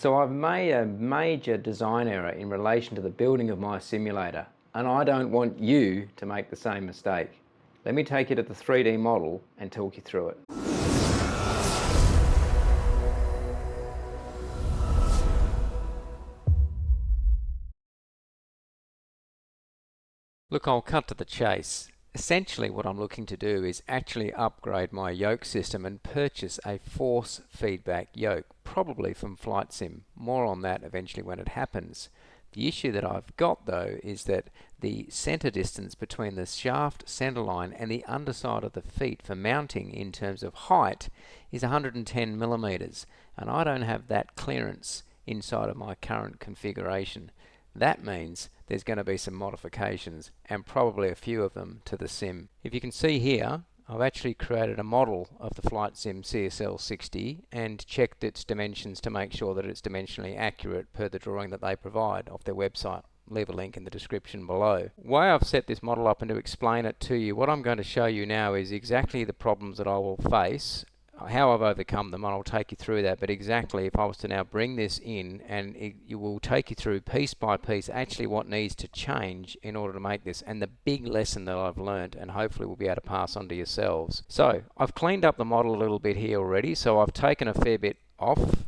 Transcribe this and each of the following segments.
So I've made a major design error in relation to the building of my simulator, and I don't want you to make the same mistake. Let me take you to the 3D model and talk you through it. Look, I'll cut to the chase. Essentially what I'm looking to do is actually upgrade my yoke system and purchase a force feedback yoke, probably from FliteSim. More on that eventually when it happens. The issue that I've got though is that the center distance between the shaft center line and the underside of the feet for mounting in terms of height is 110 millimeters, and I don't have that clearance inside of my current configuration. That means there's going to be some modifications, and probably a few of them, to the sim. If you can see here, I've actually created a model of the FliteSim CSL60 and checked its dimensions to make sure that it's dimensionally accurate per the drawing that they provide off their website. Leave a link in the description below. The way I've set this model up and to explain it to you, what I'm going to show you now is exactly the problems that I will face, how I've overcome them, and I'll take you through that. But exactly, if I was to now bring this in, and it will take you through piece by piece actually what needs to change in order to make this, and the big lesson that I've learned, and hopefully we'll be able to pass on to yourselves. So I've cleaned up the model a little bit here already, so I've taken a fair bit off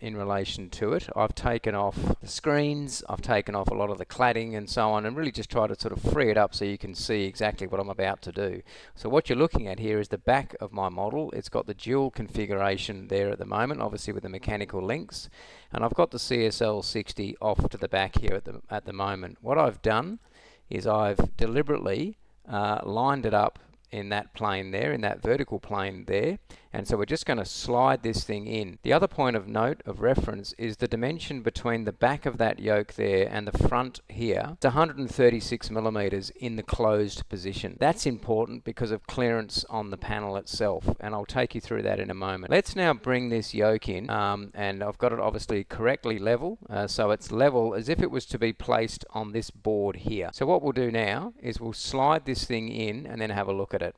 in relation to it. I've taken off the screens, I've taken off a lot of the cladding and so on, and really just try to sort of free it up so you can see exactly what I'm about to do. So what you're looking at here is the back of my model. It's got the dual configuration there at the moment, obviously with the mechanical links, and I've got the CSL60 off to the back here at the moment. What I've done is I've deliberately lined it up in that plane there, in that vertical plane there, and so we're just going to slide this thing in. The other point of note of reference is the dimension between the back of that yoke there and the front here. It's 136 millimeters in the closed position. That's important because of clearance on the panel itself, and I'll take you through that in a moment. Let's now bring this yoke in, and I've got it obviously correctly level, so it's level as if it was to be placed on this board here. So what we'll do now is we'll slide this thing in and then have a look at it.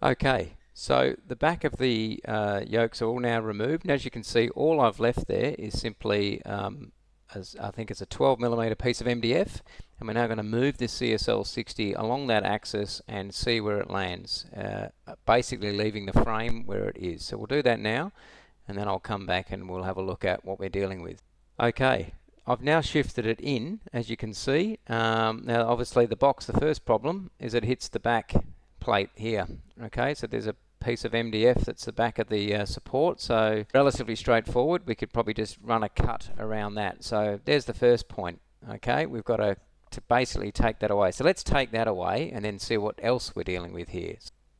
Okay, so the back of the yokes are all now removed, and as you can see, all I've left there is simply, as I think it's a 12 millimeter piece of MDF, and we're now going to move this CSL60 along that axis and see where it lands, basically leaving the frame where it is. So we'll do that now, and then I'll come back and we'll have a look at what we're dealing with. Okay, I've now shifted it in, as you can see. Now obviously the first problem is it hits the back plate here. Okay, so there's a piece of MDF that's the back of the support, so relatively straightforward. We could probably just run a cut around that. So there's the first point. Okay, we've got to basically take that away. So let's take that away and then see what else we're dealing with here.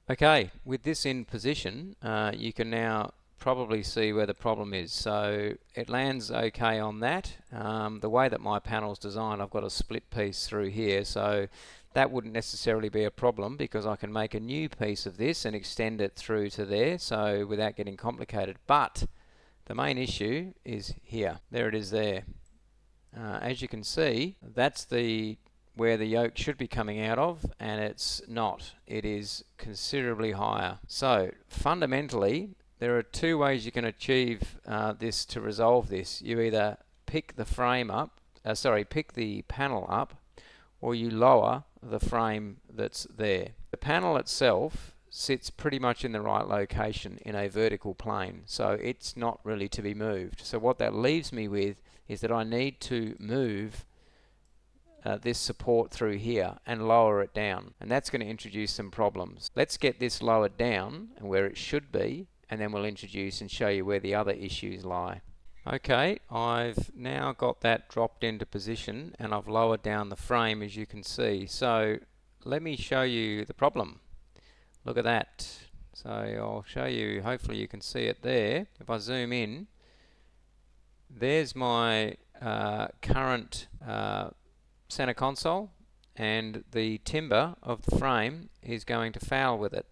Okay, with this in position, you can now probably see where the problem is. So it lands okay on that. The way that my panel's designed, I've got a split piece through here, so that wouldn't necessarily be a problem because I can make a new piece of this and extend it through to there, so without getting complicated. But the main issue is here. There it is there. As you can see, that's where the yoke should be coming out of, and it's not. It is considerably higher. So fundamentally, there are two ways you can achieve this to resolve this. You either pick the frame up, pick the panel up, or you lower the frame that's there. The panel itself sits pretty much in the right location in a vertical plane, so it's not really to be moved. So what that leaves me with is that I need to move this support through here and lower it down, and that's going to introduce some problems. Let's get this lowered down and where it should be, and then we'll introduce and show you where the other issues lie. Okay, I've now got that dropped into position and I've lowered down the frame, as you can see. So let me show you the problem. Look at that. So I'll show you, hopefully you can see it there. If I zoom in, there's my current center console, and the timber of the frame is going to foul with it.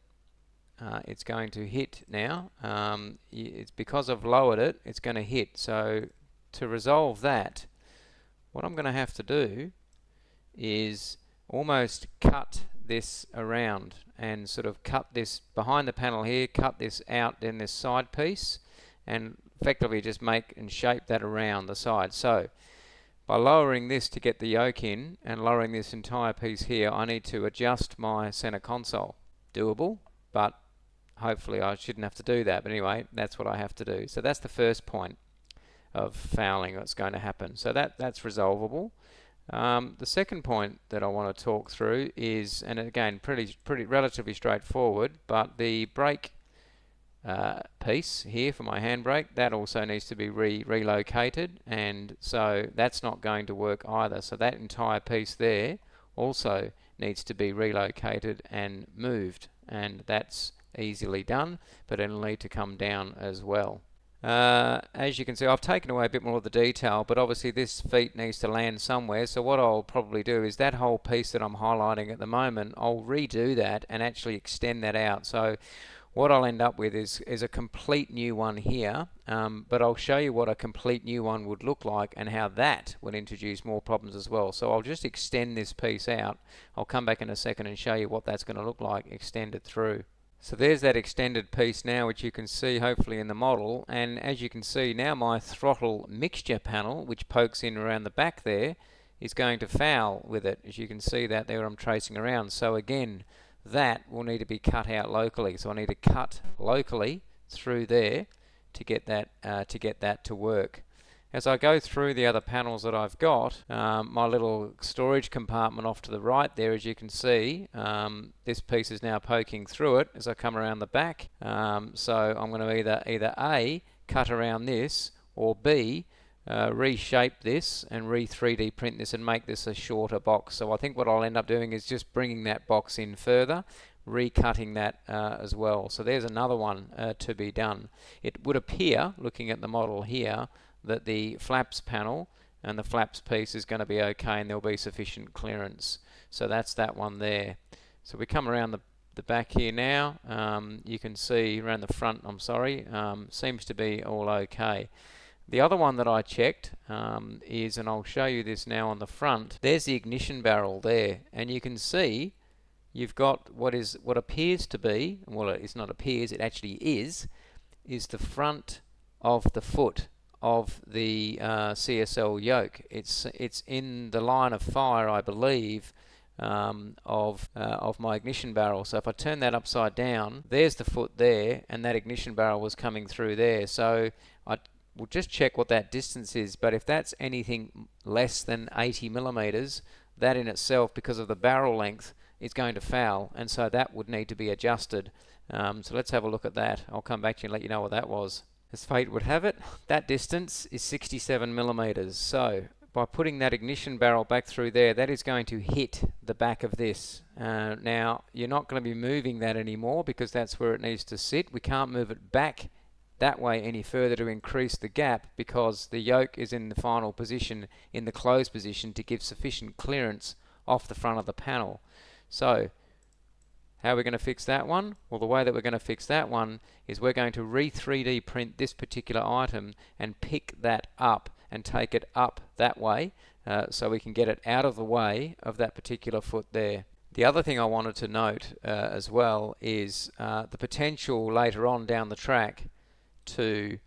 It's going to hit now. It's because I've lowered it, it's going to hit. So to resolve that, what I'm going to have to do is almost cut this around and sort of cut this behind the panel here, cut this out, then this side piece, and effectively just make and shape that around the side. So by lowering this to get the yoke in and lowering this entire piece here, I need to adjust my center console. Doable, but hopefully I shouldn't have to do that. But anyway, that's what I have to do. So that's the first point of fouling that's going to happen. So that's resolvable. The second point that I want to talk through is, and again, pretty relatively straightforward, but the brake piece here for my handbrake, that also needs to be relocated, and so that's not going to work either. So that entire piece there also needs to be relocated and moved, and that's easily done, but it'll need to come down as well. As you can see, I've taken away a bit more of the detail, but obviously this feet needs to land somewhere, so what I'll probably do is that whole piece that I'm highlighting at the moment, I'll redo that and actually extend that out. So what I'll end up with is a complete new one here, but I'll show you what a complete new one would look like and how that would introduce more problems as well. So I'll just extend this piece out. I'll come back in a second and show you what that's going to look like extended through. So there's that extended piece now, which you can see hopefully in the model, and as you can see now my throttle mixture panel, which pokes in around the back there, is going to foul with it. As you can see that there I'm tracing around. So again, that will need to be cut out locally. So I need to cut locally through there to get that to work. As I go through the other panels that I've got, my little storage compartment off to the right there, as you can see, this piece is now poking through it as I come around the back. So I'm going to either A, cut around this, or B, reshape this and re-3D print this and make this a shorter box. So I think what I'll end up doing is just bringing that box in further, recutting that as well. So there's another one to be done. It would appear, looking at the model here, that the flaps panel and the flaps piece is going to be okay and there'll be sufficient clearance. So that's that one there. So we come around the back here now. You can see around the front, seems to be all okay. The other one that I checked is, and I'll show you this now on the front, there's the ignition barrel there, and you can see you've got what appears to be, well, it's not appears, it actually is the front of the foot of the CSL yoke. It's in the line of fire, I believe, of my ignition barrel. So if I turn that upside down, there's the foot there, and that ignition barrel was coming through there. So we'll just check what that distance is, but if that's anything less than 80 millimeters, that in itself, because of the barrel length, is going to foul, and so that would need to be adjusted. So let's have a look at that. I'll come back to you and let you know what that was. As fate would have it, that distance is 67 millimeters. So by putting that ignition barrel back through there, that is going to hit the back of this. Now, you're not going to be moving that anymore because that's where it needs to sit. We can't move it back that way any further to increase the gap because the yoke is in the final position, in the closed position, to give sufficient clearance off the front of the panel. So how are we going to fix that one? Well, the way that we're going to fix that one is we're going to re-3D print this particular item and pick that up and take it up that way so we can get it out of the way of that particular foot there. The other thing I wanted to note as well is the potential later on down the track to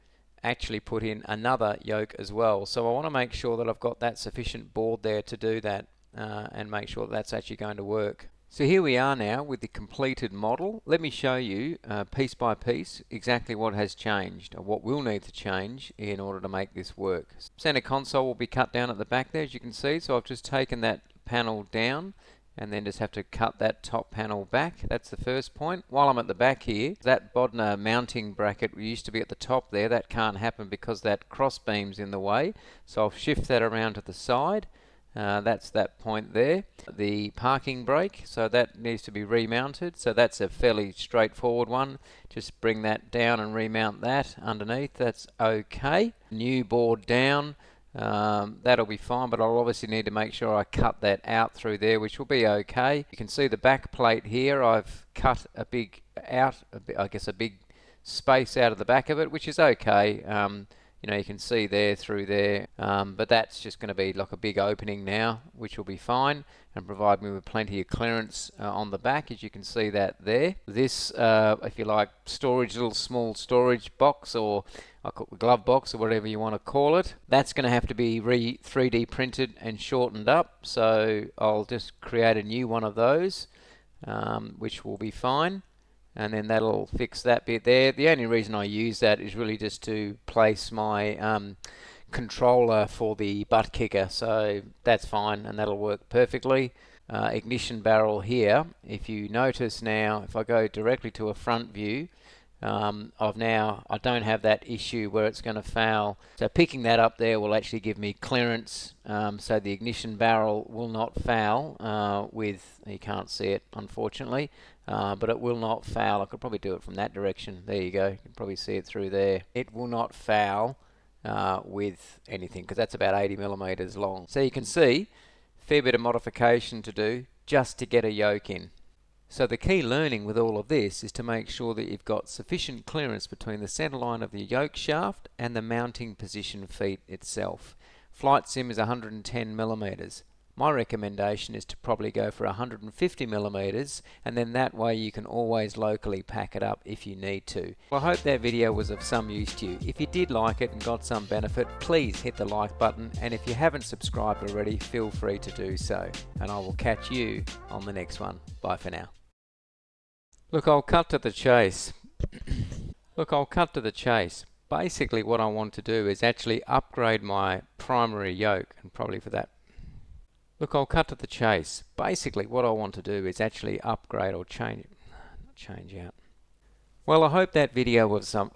actually put in another yoke as well. So I want to make sure that I've got that sufficient board there to do that and make sure that that's actually going to work. So here we are now with the completed model. Let me show you piece by piece exactly what has changed or what will need to change in order to make this work. Center console will be cut down at the back there, as you can see. So I've just taken that panel down and then just have to cut that top panel back. That's the first point. While I'm at the back here, that Bodner mounting bracket used to be at the top there. That can't happen because that cross beam's in the way. So I'll shift that around to the side. That's that point there. The parking brake, so that needs to be remounted. So that's a fairly straightforward one. Just bring that down and remount that underneath. That's okay. New board down. That'll be fine, but I'll obviously need to make sure I cut that out through there, which will be okay. You can see the back plate here. I've cut a big space out of the back of it, which is okay. You know, you can see there through there, but that's just going to be like a big opening now, which will be fine and provide me with plenty of clearance on the back, as you can see that there. This, if you like, storage, little small storage box, or I call it glove box, or whatever you want to call it, that's going to have to be 3D printed and shortened up, so I'll just create a new one of those, which will be fine. And then that'll fix that bit there. The only reason I use that is really just to place my controller for the butt kicker, so that's fine and that'll work perfectly. Ignition barrel here, if you notice now, if I go directly to a front view, I don't have that issue where it's going to foul. So picking that up there will actually give me clearance, so the ignition barrel will not foul with, you can't see it unfortunately, but it will not foul. I could probably do it from that direction. There you go, you can probably see it through there. It will not foul with anything, because that's about 80 millimeters long. So you can see, fair bit of modification to do just to get a yoke in. So the key learning with all of this is to make sure that you've got sufficient clearance between the center line of the yoke shaft and the mounting position feet itself. FliteSim is 110 millimeters. My recommendation is to probably go for 150 millimeters, and then that way you can always locally pack it up if you need to. Well, I hope that video was of some use to you. If you did like it and got some benefit, please hit the like button, and if you haven't subscribed already, feel free to do so. And I will catch you on the next one. Bye for now. Look, I'll cut to the chase. Basically what I want to do is actually upgrade my primary yoke, and probably for that. I'll cut to the chase. Basically what I want to do is actually upgrade or change out. Well, I hope that video was some...